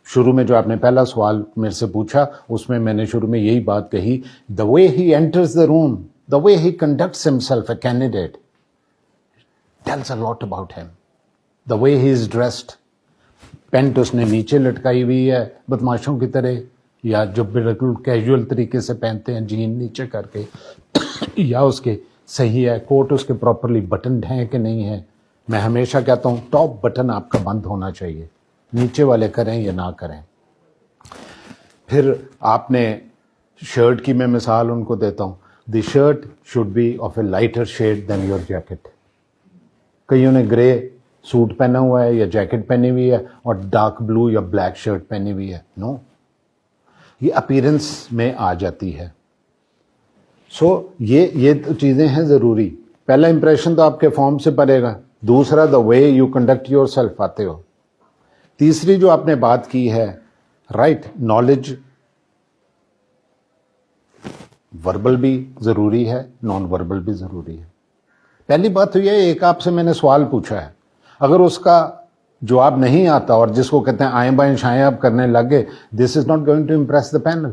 شروع میں جو آپ نے پہلا سوال میرے سے پوچھا اس میں نے شروع میں یہی بات کہی, the way he enters the room, the way he conducts himself, a candidate, tells a lot about him. The way he is dressed, pant اس نے نیچے لٹکائی ہوئی ہے بدماشوں کی طرح, یا جو بالکل کیجول طریقے سے پہنتے ہیں جین نیچے کر کے, یا اس کے صحیح ہے کوٹ اس کے پراپرلی بٹنڈ ہیں کہ نہیں ہے. میں ہمیشہ کہتا ہوں ٹاپ بٹن آپ کا بند ہونا چاہیے, نیچے والے کریں یا نہ کریں. پھر آپ نے شرٹ کی میں مثال ان کو دیتا ہوں, the shirt should be of a lighter shade than your jacket. کئیوں نے گرے سوٹ پہنا ہوا ہے یا جیکٹ پہنی ہوئی ہے اور ڈارک بلو یا بلیک شرٹ پہنی ہوئی ہے. نو, یہ اپیرنس میں آ جاتی ہے. سو یہ چیزیں ہیں ضروری. پہلا امپریشن تو آپ کے فارم سے پڑے گا, دوسرا the way you conduct yourself آتے ہو. تیسری جو آپ نے بات کی ہے رائٹ, نالج وربل بھی ضروری ہے, نان وربل بھی ضروری ہے. پہلی بات تو یہ ہے, ایک آپ سے میں نے سوال پوچھا ہے, اگر اس کا جواب نہیں آتا اور جس کو کہتے ہیں آئیں بائیں شائیں آپ کرنے لگ گئے, this is not going to impress the panel.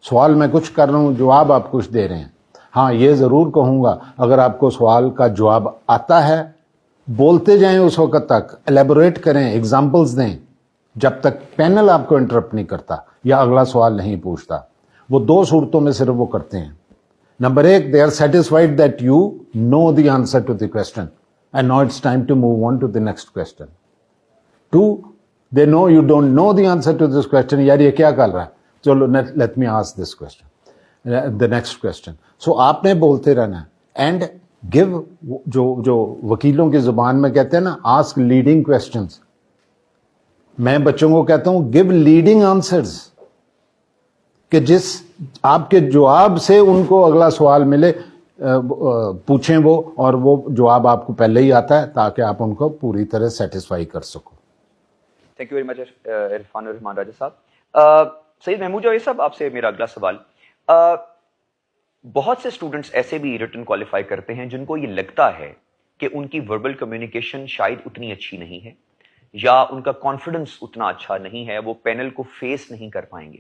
سوال میں کچھ کر رہا ہوں, جواب آپ کچھ دے رہے ہیں. ہاں یہ ضرور کہوں گا, اگر آپ کو سوال کا جواب آتا ہے بولتے جائیں اس وقت تک, الیبوریٹ کریں, ایگزامپلز دیں, جب تک پینل آپ کو انٹرپٹ نہیں کرتا یا اگلا سوال نہیں پوچھتا. وہ دو صورتوں میں صرف وہ کرتے ہیں. نمبر ایک, they are satisfied that you know the answer to the question and now it's time to move on to the next question. Two, they know you don't know the answer to this question. یار یہ کیا کر رہا ہے, چلو let me ask this question, the next question. So آپ نے بولتے رہنا and give, جو وکیلوں کی زبان میں کہتے ہیں نا, ask leading questions. میں بچوں کو کہتا ہوں give leading answers, کہ جس آپ کے جواب سے ان کو اگلا سوال ملے, پوچھیں وہ, اور وہ جواب آپ کو پہلے ہی آتا ہے تاکہ آپ ان کو پوری طرح سیٹسفائی کر سکو. Thank you very much Irfan ur-Rahman Raja صاحب. سید محمود جاوید صاحب, آپ سے میرا اگلا سوال. بہت سے اسٹوڈنٹس ایسے بھی ریٹن کوالیفائی کرتے ہیں جن کو یہ لگتا ہے کہ ان کی وربل کمیونیکیشن شاید اتنی اچھی نہیں ہے, یا ان کا کانفیڈنس اتنا اچھا نہیں ہے, وہ پینل کو فیس نہیں کر پائیں گے.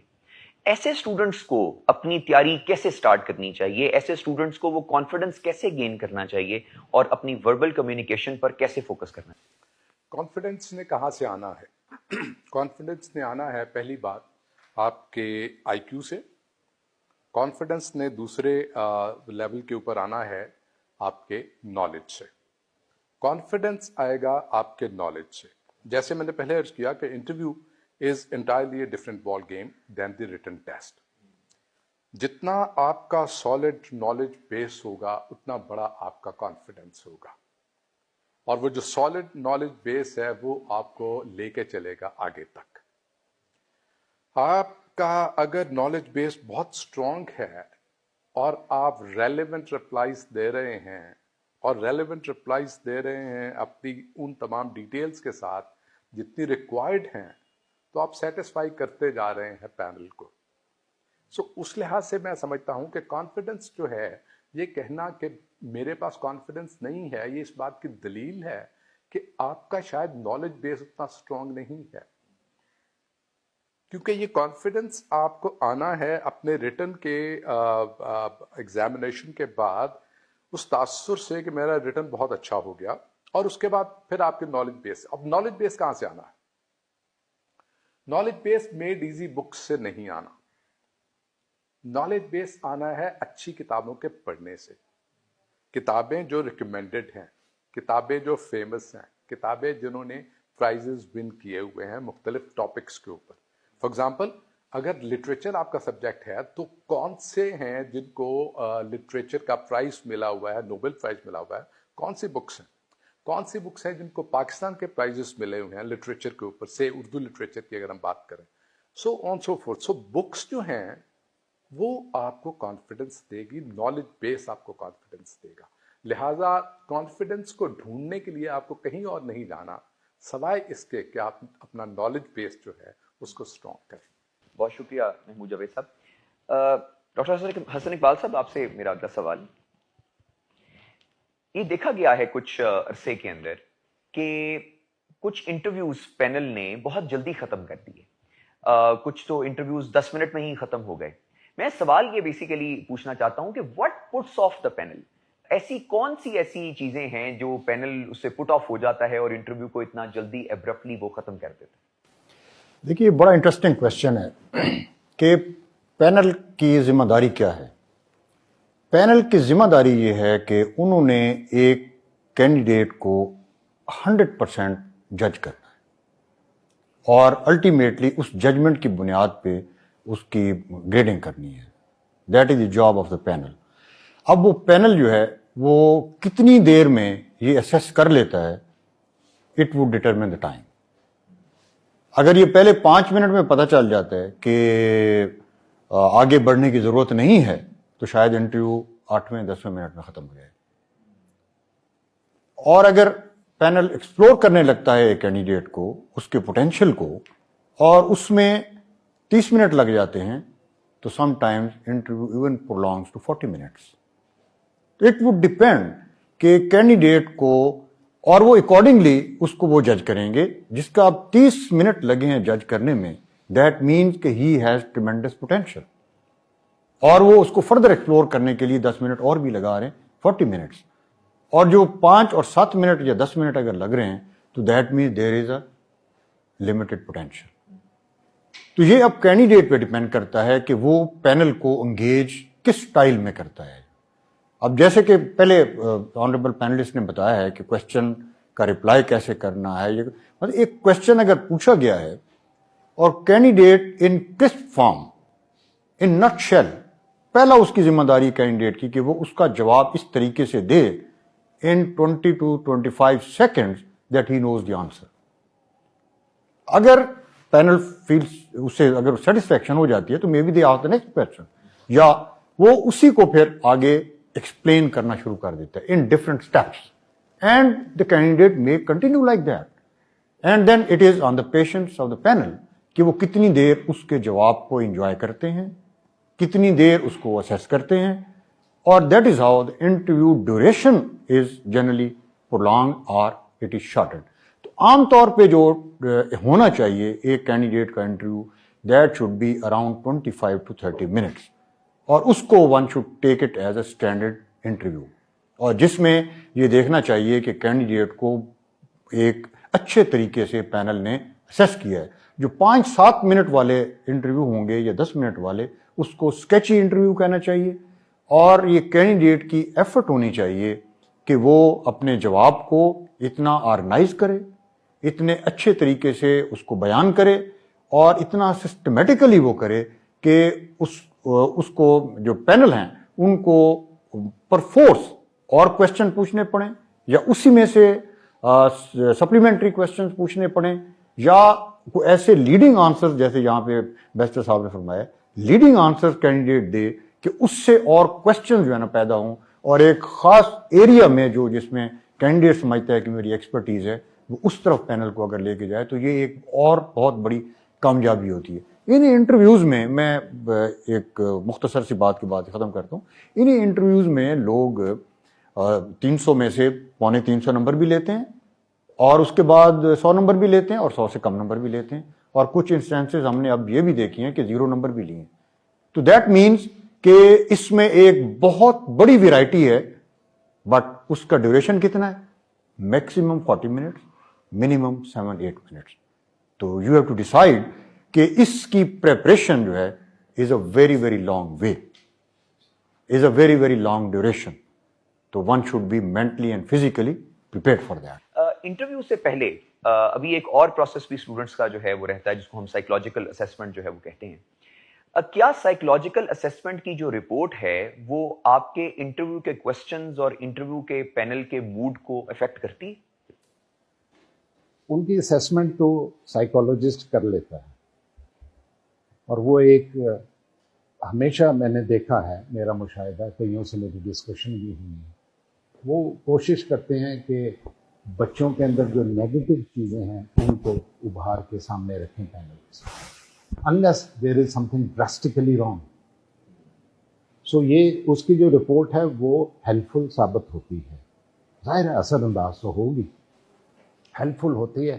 ایسے اسٹوڈنٹس کو اپنی تیاری کیسے سٹارٹ کرنی چاہیے؟ ایسے اسٹوڈنٹس کو وہ کانفیڈنس کیسے گین کرنا چاہیے اور اپنی وربل کمیونیکیشن پر کیسے فوکس کرنا چاہیے؟ کانفیڈنس نے کہاں سے آنا ہے؟ کانفیڈنس نے آنا ہے پہلی بات آپ کے آئی کیو سے. کانفیڈنس نے دوسرے لیول کے اوپر آنا ہے آپ کے نالج سے. کانفیڈنس آئے گا آپ کے نالج سے. جیسے میں نے پہلے عرض کیا کہ interview is entirely a different ball game than the written test. جتنا آپ کا solid knowledge base ہوگا اتنا بڑا آپ کا confidence ہوگا, اور وہ جو solid knowledge base ہے وہ آپ کو لے کے چلے گا آگے تک. آپ کا اگر knowledge base بہت strong ہے اور آپ relevant replies دے رہے ہیں, اور relevant replies دے رہے ہیں اپنی ان تمام ڈیٹیلز کے ساتھ جتنی ریکوائرڈ ہیں, تو آپ سیٹسفائی کرتے جا رہے ہیں پینل کو. سو اس لحاظ سے میں سمجھتا ہوں کہ کانفیڈنس جو ہے, یہ کہنا کہ میرے پاس کانفیڈنس نہیں ہے, یہ اس بات کی دلیل ہے کہ آپ کا شاید نالج بیس اتنا اسٹرانگ نہیں ہے. کیونکہ یہ کانفیڈنس آپ کو آنا ہے اپنے ریٹن کے ایگزامینیشن کے بعد اس تاثر سے کہ میرا ریٹن بہت اچھا ہو گیا, اور اس کے بعد پھر آپ کے نالج بیس. اب نالج بیس کہاں سے آنا ہے؟ Knowledge base made easy books سے نہیں آنا. نالج بیس آنا ہے اچھی کتابوں کے پڑھنے سے. کتابیں جو ریکمینڈڈ ہیں, کتابیں جو فیمس ہیں, کتابیں جنہوں نے پرائزز ون کیے ہوئے ہیں مختلف ٹاپکس کے اوپر. فار ایگزامپل, اگر لٹریچر آپ کا سبجیکٹ ہے تو کون سے ہیں جن کو لٹریچر کا پرائز ملا ہوا ہے, نوبل پرائز ملا ہوا ہے, کون سی بکس ہیں؟ کون سی بکس ہیں جن کو پاکستان کے پرائزز ملے ہوئے ہیں لٹریچر کے اوپر سے, اردو لٹریچر کی اگر ہم بات کریں, سو آن سو فورتھ. سو بکس جو ہیں وہ آپ کو کانفیڈنس دے گی, نالج بیس آپ کو کانفیڈنس دے گا. لہٰذا کانفیڈنس کو ڈھونڈنے کے لیے آپ کو کہیں اور نہیں جانا سوائے اس کے کہ آپ اپنا نالج بیس جو ہے اس کو اسٹرانگ کریں. بہت شکریہ محمود جاوید صاحب. ڈاکٹر حسن اقبال صاحب, آپ سے میرا اگلا سوال. یہ دیکھا گیا ہے کچھ عرصے کے اندر کہ کچھ انٹرویوز پینل نے بہت جلدی ختم کر دیے, کچھ تو انٹرویوز 10 منٹ میں ہی ختم ہو گئے. میں سوال یہ بیسیکلی پوچھنا چاہتا ہوں کہ واٹ پٹس آف دا پینل, ایسی کون سی ایسی چیزیں ہیں جو پینل اس سے پٹ آف ہو جاتا ہے اور انٹرویو کو اتنا جلدی ایبرپٹلی وہ ختم کر دیتا ہے؟ دیکھیے بڑا انٹرسٹنگ کوشچن ہے کہ پینل کی ذمہ داری کیا ہے. پینل کی ذمہ داری یہ ہے کہ انہوں نے ایک کینڈیڈیٹ کو 100% جج کرنا ہے اور الٹیمیٹلی اس ججمنٹ کی بنیاد پہ اس کی گریڈنگ کرنی ہے. That is the job of the panel. اب وہ پینل جو ہے وہ کتنی دیر میں یہ اسیس کر لیتا ہے, it would determine the time. اگر یہ پہلے 5 منٹ میں پتہ چل جاتا ہے کہ آگے بڑھنے کی ضرورت نہیں ہے تو شاید انٹرویو 8ویں 10ویں منٹ میں ختم ہو جائے. اور اگر پینل ایکسپلور کرنے لگتا ہے ایک کینڈیڈیٹ کو, اس کے پوٹینشیل کو, اور اس میں 30 منٹ لگ جاتے ہیں تو some times interview even prolongs to 40 minutes. It would depend کہ کینڈیڈیٹ کو, اور وہ اکارڈنگلی اس کو وہ جج کریں گے. جس کا اب 30 منٹ لگے ہیں جج کرنے میں, دیٹ مینس کہ ہی ہیز ٹریمینڈس پوٹینشیل, اور وہ اس کو فردر ایکسپلور کرنے کے لیے 10 منٹ اور بھی لگا رہے ہیں, 40 منٹس. اور جو 5 اور 7 منٹ یا 10 منٹ اگر لگ رہے ہیں تو that means there is a limited potential. تو یہ اب کینڈیڈیٹ پہ ڈپینڈ کرتا ہے کہ وہ پینل کو انگیج کس سٹائل میں کرتا ہے. اب جیسے کہ پہلے آنریبل پینلسٹ نے بتایا ہے کہ کوشچن کا رپلائی کیسے کرنا ہے. مطلب ایک کوشچن اگر پوچھا گیا ہے اور کینڈیڈیٹ ان کرسپ فارم, ان نٹ شیل, پہلا اس کی ذمہ داری کینڈیڈیٹ کی کہ وہ اس کا جواب اس طریقے سے دے in 20 to 25 seconds that he knows the answer. اگر پینل فیلز اسے اگر سیٹسفیکشن ہو جاتی ہے تو maybe they ask the next question, یا وہ اسی کو پھر آگے ایکسپلین کرنا شروع کر دیتا ہے in different steps, and the candidate may continue like that. And then it is on the patience of the panel کہ وہ کتنی دیر اس کے جواب کو انجوائے کرتے ہیں, کتنی دیر اس کو اسیس کرتے ہیں, اور that is how the interview duration is generally prolonged اور اٹ از shortened. تو عام طور پہ جو ہونا چاہیے ایک کینڈیڈیٹ کا interview, that should be around 25 to 30 minutes, اور اس کو one should take it as a standard interview, اور جس میں یہ دیکھنا چاہیے کہ کینڈیڈیٹ کو ایک اچھے طریقے سے پینل نے اسیس کیا ہے. جو 5-7 منٹ والے انٹرویو ہوں گے یا 10 منٹ والے, اس کو اسکیچی انٹرویو کہنا چاہیے, اور یہ کینڈیڈیٹ کی ایفرٹ ہونی چاہیے کہ وہ اپنے جواب کو اتنا آرگنائز کرے, اتنے اچھے طریقے سے اس کو بیان کرے, اور اتنا سسٹمیٹیکلی وہ کرے کہ اس کو جو پینل ہیں ان کو پر فورس اور کوشچن پوچھنے پڑیں, یا اسی میں سے سپلیمنٹری کوشچن پوچھنے پڑیں, یا کوئی ایسے لیڈنگ آنسر جیسے یہاں پہ بیسٹر صاحب نے فرمایا, لیڈنگ آنسر کینڈیڈیٹ دے کہ اس سے اور کوشچن جو ہے نا پیدا ہوں, اور ایک خاص ایریا میں جو جس میں کینڈیڈیٹ سمجھتا ہے کہ میری ایکسپرٹیز ہے, وہ اس طرف پینل کو اگر لے کے جائے تو یہ ایک اور بہت بڑی کامیابی ہوتی ہے. انہیں انٹرویوز میں ایک مختصر سی بات کے بعد ختم کرتا ہوں. انہیں انٹرویوز میں لوگ 300 میں سے 350 نمبر بھی لیتے ہیں, اور اس کے بعد 100 نمبر بھی لیتے ہیں, اور 100 سے کم نمبر بھی لیتے ہیں, اور کچھ انسٹنسز ہم نے اب یہ بھی دیکھی ہیں کہ 0 نمبر بھی لیے ہیں. تو دیٹ مینس کہ اس میں ایک بہت بڑی ویرائٹی ہے, بٹ اس کا ڈیوریشن کتنا ہے؟ Maximum 40 minutes, minimum 7-8 minutes. تو یو ہیو ٹو ڈیسائڈ کہ اس کی پریپریشن جو ہے is a very very long way, is a very very long duration. تو one should be mentally and physically prepared for that. Interview سے پہلے ابھی ایک اور پروسیس بھی اسٹوڈنٹس کا جو ہے وہ رہتا ہے, جس کو ہم سائیکولوجیکل اسیسمنٹ جو ہے وہ کہتے ہیں. کیا سائیکولوجیکل اسیسمنٹ کی جو رپورٹ ہے وہ آپ کے انٹرویو کے کوسچنز اور انٹرویو کے پینل کے موڈ کو افیکٹ کرتی ہے؟ ان کی اسیسمنٹ تو سائیکولوجسٹ کر لیتا ہے, اور وہ ایک ہمیشہ میں نے دیکھا ہے, میرا مشاہدہ کئیوں سے میری ڈسکشن بھی ہوئی ہے, وہ کوشش کرتے ہیں کہ بچوں کے اندر جو نیگیٹو چیزیں ہیں ان کو ابھار کے سامنے رکھیں پینل کے سامنے, unless there is something drastically wrong. So یہ اس کی جو رپورٹ ہے وہ ہیلپ فل ثابت ہوتی ہے. ظاہر ہے اثر انداز تو ہوگی, ہیلپ فل ہوتی ہے,